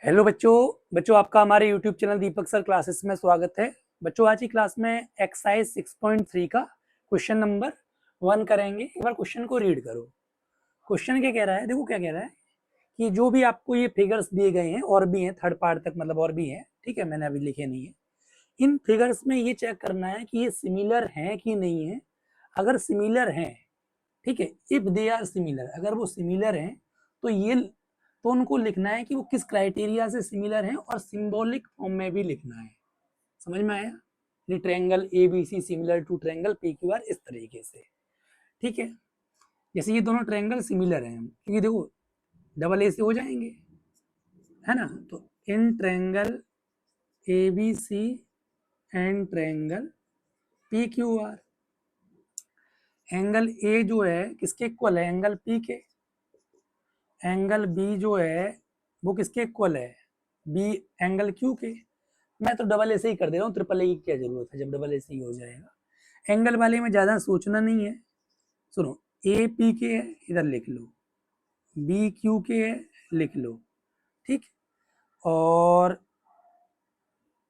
Hello बच्चों आपका हमारे यूट्यूब चैनल दीपक सर क्लासेस में स्वागत है। बच्चों आज की क्लास में एक्सरसाइज 6.3 का क्वेश्चन नंबर 1 करेंगे। एक बार क्वेश्चन को रीड करो। क्वेश्चन क्या कह रहा है, देखो क्या कह रहा है कि जो भी आपको ये फिगर्स दिए गए हैं और भी हैं, थर्ड पार्ट तक मतलब और भी हैं, ठीक है, मैंने अभी लिखे नहीं है। इन फिगर्स में ये चेक करना है कि ये सिमिलर हैं कि नहीं है। अगर सिमिलर हैं, ठीक है, इफ दे आर सिमिलर, अगर वो सिमिलर हैं तो उनको लिखना है कि वो किस क्राइटेरिया से सिमिलर हैं और सिंबॉलिक फॉर्म में भी लिखना है। समझ में आया? ये triangle A B C similar to triangle P Q R, इस तरीके से, ठीक है। जैसे ये दोनों ट्रायंगल सिमिलर हैं क्योंकि देखो डबल ए से हो जाएंगे, है ना। तो in triangle A B C and triangle P Q R, angle A जो है किसके इक्वल है? एंगल पी के। एंगल बी जो है वो किसके इक्वल है? बी एंगल क्यू के। मैं तो डबल ए से ही कर दे रहा हूँ, ट्रिपल ए की क्या जरूरत है जब डबल ए से ही हो जाएगा। एंगल वाले में ज्यादा सोचना नहीं है। सुनो, ए पी के है, इधर लिख लो, बी क्यू के है, लिख लो, ठीक। और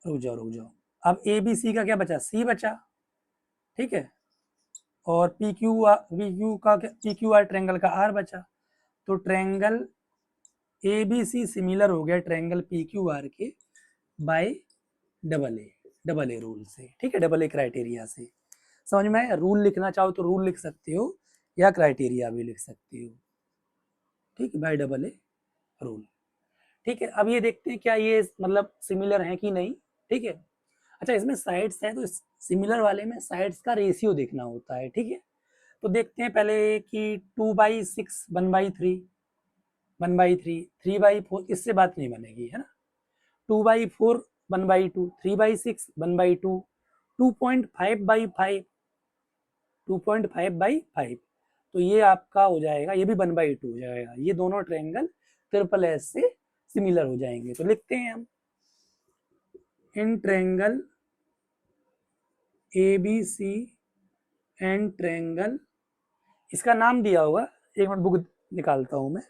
रुक जाओ, अब ए बी सी का क्या बचा? सी बचा, ठीक है। और पी क्यू का क्या? पी क्यू आर ट्रायंगल का आर बचा। तो triangle A B C similar हो गया ट्रायंगल पी क्यू आर के बाय डबल ए रूल से, ठीक है, डबल ए क्राइटेरिया से। समझ में आया? रूल लिखना चाहो तो रूल लिख सकते हो या क्राइटेरिया भी लिख सकते हो, ठीक है, बाय डबल ए रूल, ठीक है। अब ये देखते हैं क्या ये मतलब सिमिलर है कि नहीं, ठीक है। अच्छा, इसमें साइड्स है तो सिमिलर वाले में साइड्स का रेशियो देखना होता है, ठीक है। तो देखते हैं पहले कि 2/6 1/3, 1/3, 3/4, इससे बात नहीं बनेगी, है ना। 2/4 1/2, 3/6 1/2, 2.5/5, 2.5/5, तो ये आपका हो जाएगा, ये भी 1/2 हो जाएगा। ये दोनों ट्रायंगल ट्रिपल एस से सिमिलर हो जाएंगे। तो लिखते हैं हम, in triangle A B C and triangle, इसका नाम दिया होगा, एक मिनट बुक निकालता हूं मैं।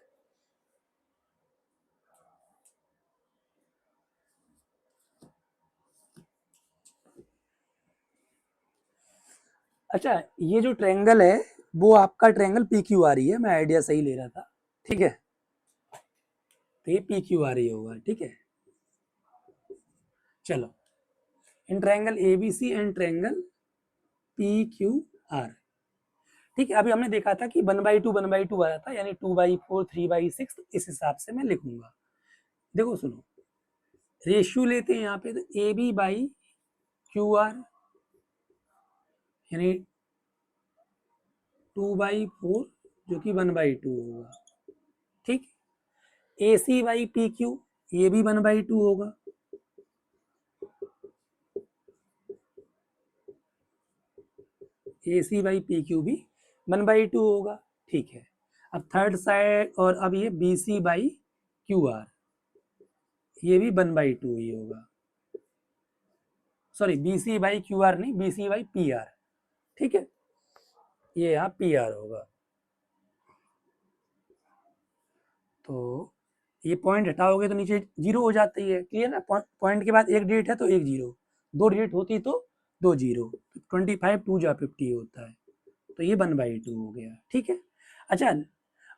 अच्छा, ये जो ट्रायंगल है वो आपका ट्रायंगल पी क्यू आर ही है, मैं आइडिया सही ले रहा था, ठीक है। तो ये पी क्यू आर ही होगा, ठीक है। चलो, in triangle A B C and triangle P Q R, ठीक है। अभी हमने देखा था कि 1/2 आ रहा था, यानी 2/4 3/6, इस हिसाब से मैं लिखूंगा। देखो सुनो, रेशियो लेते हैं यहाँ पे, तो A B by Q R यानी 2/4 जो कि 1/2 होगा, ठीक। A C by P Q, ये भी 1/2 होगा, A C by P Q भी 1/2 होगा, ठीक है। अब थर्ड साइड, और अब ये B C by Q R, ये भी 1/2 ही होगा। Sorry, B C by Q R नहीं, B C by P R, ठीक है, ये यहाँ पी आर होगा। तो ये पॉइंट हटाओगे तो नीचे जीरो हो जाती है, क्लियर ना। पॉइंट के बाद एक डिजिट है तो एक जीरो, दो डिजिट होती तो दो जीरो, 25 2 जा 50 होता है, तो ये 1/2 हो गया, ठीक है। अच्छा,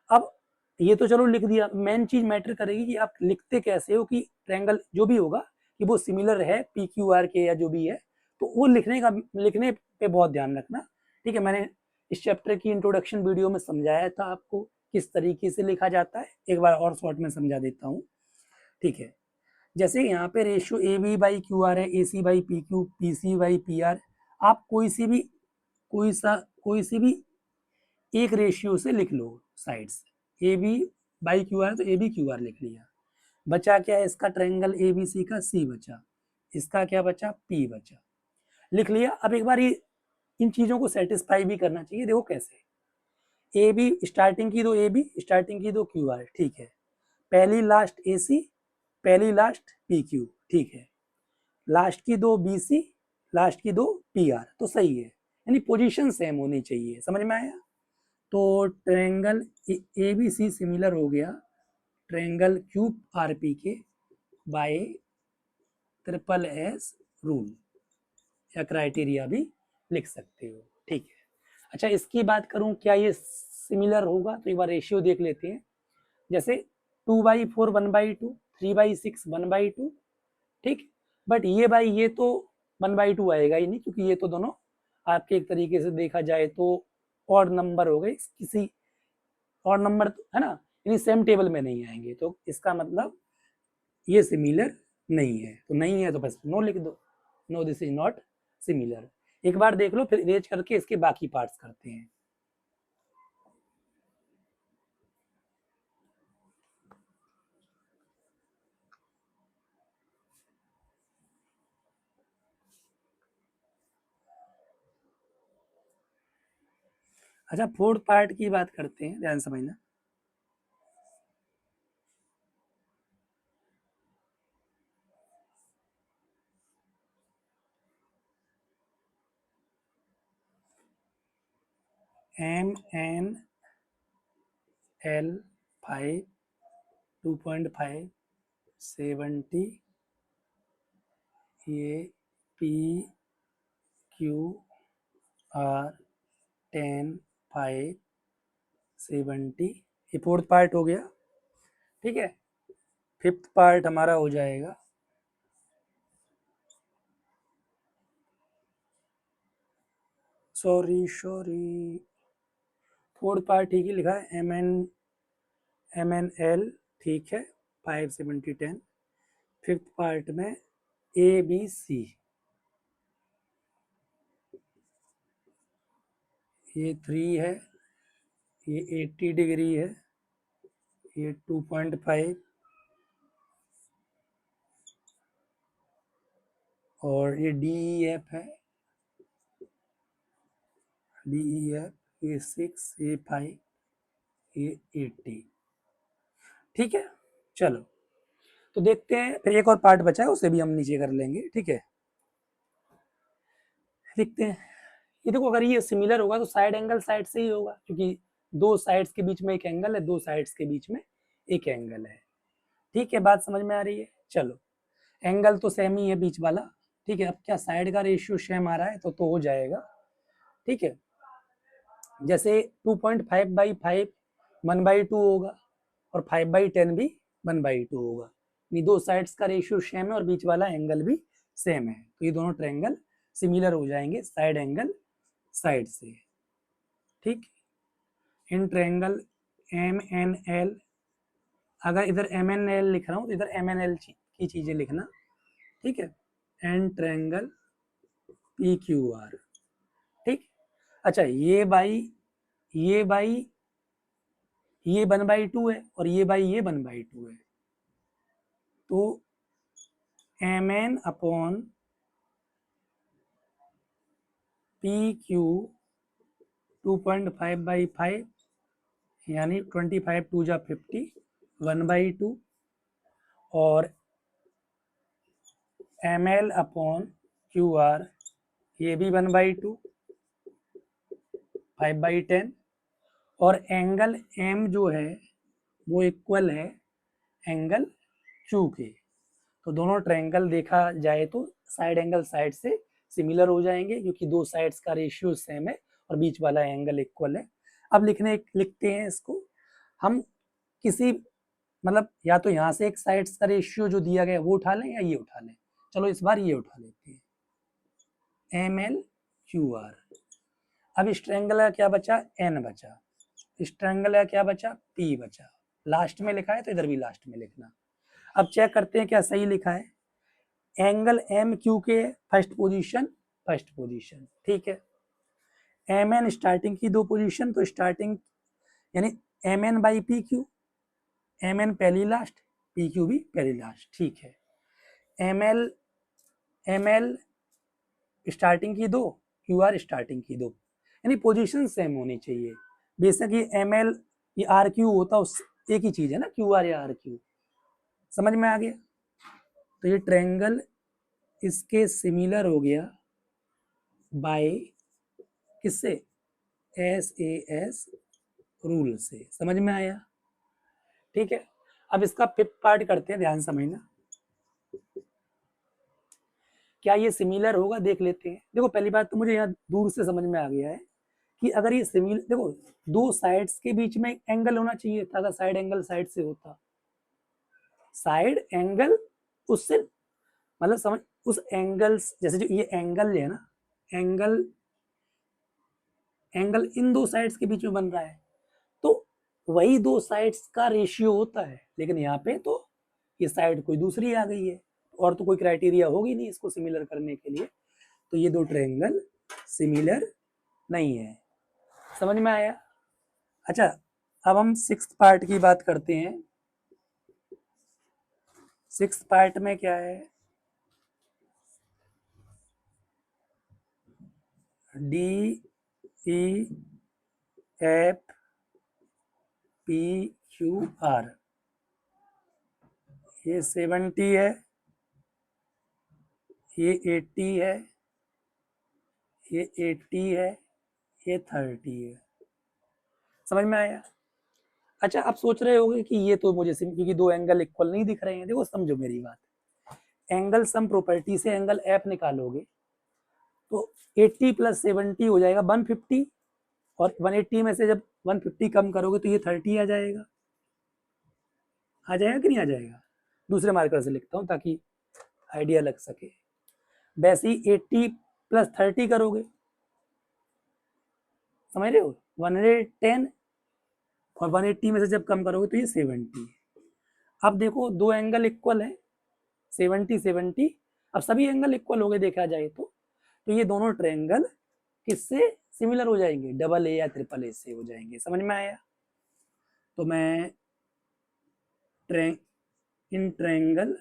अब ये तो चलो लिख दिया, मेन चीज मैटर करेगी कि आप लिखते कैसे हो, कि ट्रायंगल जो भी होगा कि वो सिमिलर है पी क्यू आर के या जो भी है, तो वो लिखने पे बहुत ध्यान रखना, ठीक है। मैंने इस चैप्टर की इंट्रोडक्शन वीडियो में समझाया था आपको किस तरीके से लिखा जाता है, एक बार और शॉर्ट में समझा देता हूँ, ठीक है। जैसे यहाँ पे ratio A B by Q R है, A C by P Q, P C by P R, आप कोई सी भी एक रेशियो से लिख लो sides. A B by Q R तो ए बी क्यू आर लिख लिया, बचा क्या है इसका? ट्रायंगल ए बी सी का सी बचा, इसका क्या बचा? पी बचा, लिख लिया। अब एक बार ये इन चीजों को सेटिस्फाई भी करना चाहिए। देखो कैसे, ए बी स्टार्टिंग की दो, ए बी स्टार्टिंग की दो क्यू आर, ठीक है। पहली लास्ट ए सी, पहली लास्ट पी क्यू, ठीक है। लास्ट की दो बी सी, लास्ट की दो पी आर, तो सही है, यानी पोजीशन सेम होनी चाहिए। समझ में आया? तो triangle A B C similar हो गया ट्रायंगल क्यूब आर पी के बाय ट्रिपल एस रूल या क्राइटेरिया भी लिख सकते हो, ठीक है। अच्छा, इसकी बात करूं क्या ये सिमिलर होगा, तो एक बार रेशियो देख लेते हैं। जैसे 2/4 1/2, 3/6 1/2, ठीक। बट ये भाई ये तो 1/2 आएगा ही नहीं, क्योंकि ये तो दोनों आपके एक तरीके से देखा जाए तो ऑड नंबर हो गए, किसी ऑड नंबर है ना, यानी सेम टेबल में नहीं आएंगे, तो इसका मतलब ये सिमिलर नहीं है। तो नहीं है तो बस नो लिख दो, no this is not similar. एक बार देख लो, फिर इरेज करके इसके बाकी पार्ट्स करते हैं। अच्छा, फोर्थ पार्ट की बात करते हैं, ध्यान समझना। MNL5 2.5 70, ये PQR 10 5 70, ये फोर्थ पार्ट हो गया, ठीक है। फिफ्थ पार्ट हमारा हो जाएगा सॉरी फोर्थ पार्ट ठीक ही लिखा है, MNL, ठीक है, 5 70 10। फिफ्थ पार्ट में ABC, ये 3 है, ये 80 डिग्री है, ये 2.5, और ये DEF है, DEF, ये 6, ये 5, ये 80, ठीक है। चलो, तो देखते हैं, फिर एक और पार्ट बचा है, उसे भी हम नीचे कर लेंगे, ठीक है। देखते हैं, ये देखो, अगर ये सिमिलर होगा तो साइड एंगल साइड से ही होगा, क्योंकि दो साइड्स के बीच में एक एंगल है, दो साइड्स के बीच में एक एंगल है, ठीक है। बात समझ में आ रही है? चलो, एंगल तो सेम ही है बीच वाला, ठीक है। अब क्या साइड का रेशियो सेम आ रहा है, तो हो जाएगा, ठीक है। जैसे 2.5/5 1/2 होगा, और 5/10 भी 1/2 होगा, ये दो साइड्स का रेशियो सेम है और बीच वाला एंगल भी सेम है, तो ये दोनों ट्रायंगल सिमिलर हो जाएंगे साइड एंगल साइड से, ठीक। इन ट्रायंगल MNL, अगर इधर MNL लिख रहा हूँ तो इधर MNL की चीजें लिखना, ठीक है। एंड ट्रायंगल PQR, ठीक। अच्छा, ये बाई ये 1/2 है, और ये बाई ये 1/2 है, तो MN/PQ 2.5/5, यानी 25 2 जा 50, 1/2, और ML/QR, ये भी 1/2, 5/10, और एंगल M जो है वो इक्वल है एंगल Q के। तो दोनों ट्रायंगल देखा जाए तो साइड एंगल साइड से सिमिलर हो जाएंगे, क्योंकि दो साइड्स का रेशियो सेम है और बीच वाला एंगल इक्वल है। अब लिखते हैं इसको हम, किसी मतलब या तो यहाँ से एक साइड्स का रेशियो जो दिया गया वो उठा लें, या ये उठा लें। चलो इस बार ये उठा लेते हैं, MLQR। अब इस ट्रायंगल का क्या बचा? N बचा। इस ट्रायंगल का क्या बचा? P बचा। लास्ट में लिखा है तो इधर भी लास्ट में लिखना। अब चेक करते हैं क्या सही लिखा है। एंगल MQ के फर्स्ट पोजीशन, ठीक है। MN स्टार्टिंग की दो पोजीशन, तो स्टार्टिंग यानी MN/PQ, MN पहली लास्ट, PQ भी पहली लास्ट, ठीक है। ML स्टार्टिंग की दो, QR स्टार्टिंग की दो, यानी पोजीशन सेम होनी चाहिए। बेशक ये ML ये RQ होता, उस एक ही चीज है ना, QR या RQ। समझ में आ गया? तो ये ट्रायंगल इसके सिमिलर हो गया बाय किससे? SAS रूल से। समझ में आया? ठीक है। अब इसका फिफ्थ पार्ट करते हैं, ध्यान समझना। क्या ये सिमिलर होगा, देख लेते हैं। देखो पहली बात तो मुझे यहाँ दूर से समझ में आ गया है कि अगर ये सिमिलर, देखो दो साइड्स के बीच में एंगल होना चाहिए था, अगर साइड एंगल साइड से होता, साइड एंगल उससे मतलब समझ, उस एंगल्स जैसे जो ये एंगल है ना, एंगल एंगल इन दो साइड्स के बीच में बन रहा है, तो वही दो साइड्स का रेशियो होता है। लेकिन यहाँ पे तो ये साइड कोई दूसरी आ गई है, और तो कोई क्राइटेरिया होगी नहीं इसको सिमिलर करने के लिए, तो ये दो ट्रायंगल सिमिलर नहीं है। समझ में आया? अच्छा, अब हम सिक्स्थ पार्ट की बात करते हैं। सिक्स्थ पार्ट में क्या है, D E F P Q R, ये 70 है, ये 80 है, ये 80 है, ये 30 है। समझ में आया? अच्छा, आप सोच रहे होंगे कि ये तो मुझे क्योंकि दो एंगल इक्वल नहीं दिख रहे हैं। देखो समझो मेरी बात, एंगल सम प्रॉपर्टी से एंगल एफ निकालोगे तो 80 प्लस 70 हो जाएगा 150, और 180 में से जब 150 कम करोगे तो ये 30 आ जाएगा। आ जाएगा कि नहीं आ जाएगा? दूसरे मार्कर से लिखता हूँ ताकि आइडिया लग सके। वैसे ही 80 प्लस 30 करोगे, समझ रहे हो, 110, और 180 में से जब कम करोगे तो ये 70। अब देखो दो एंगल इक्वल है, 70 70, अब सभी एंगल इक्वल हो गए देखा जाए तो ये दोनों ट्रायंगल किससे सिमिलर हो जाएंगे, डबल ए या ट्रिपल ए से हो जाएंगे। समझ में आया? तो मैं in triangle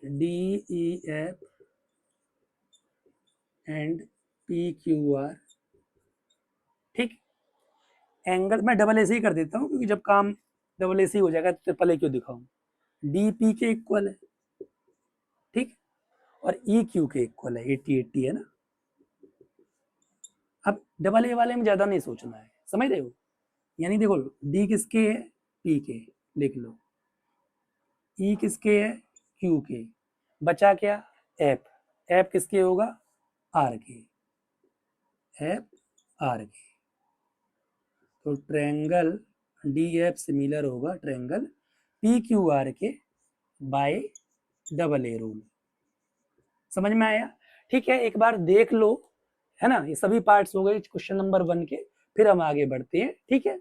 D E F and P Q R, ठीक, एंगल मैं डबल ए से ही कर देता हूँ क्योंकि जब काम डबल ए से ही हो जाएगा तो ट्रिपल ए क्यों दिखाऊं। डी पी के इक्वल है, ठीक, और ई क्यू के इक्वल है, 80 80 है ना। अब डबल ए वाले में ज्यादा नहीं सोचना है, समझ रहे हो? यानी देखो डी किसके है, पी के, लिख लो, ई किसके है, क्यू के, बचा क्या, एफ, एफ किसके होगा, आर के, एफ आर के। तो ट्रायंगल डी एफ सिमिलर होगा ट्रायंगल पी क्यू आर के बाय डबल ए रूल। समझ में आया? ठीक है, एक बार देख लो, है ना, ये सभी पार्ट्स हो गए क्वेश्चन नंबर 1 के, फिर हम आगे बढ़ते हैं, ठीक है।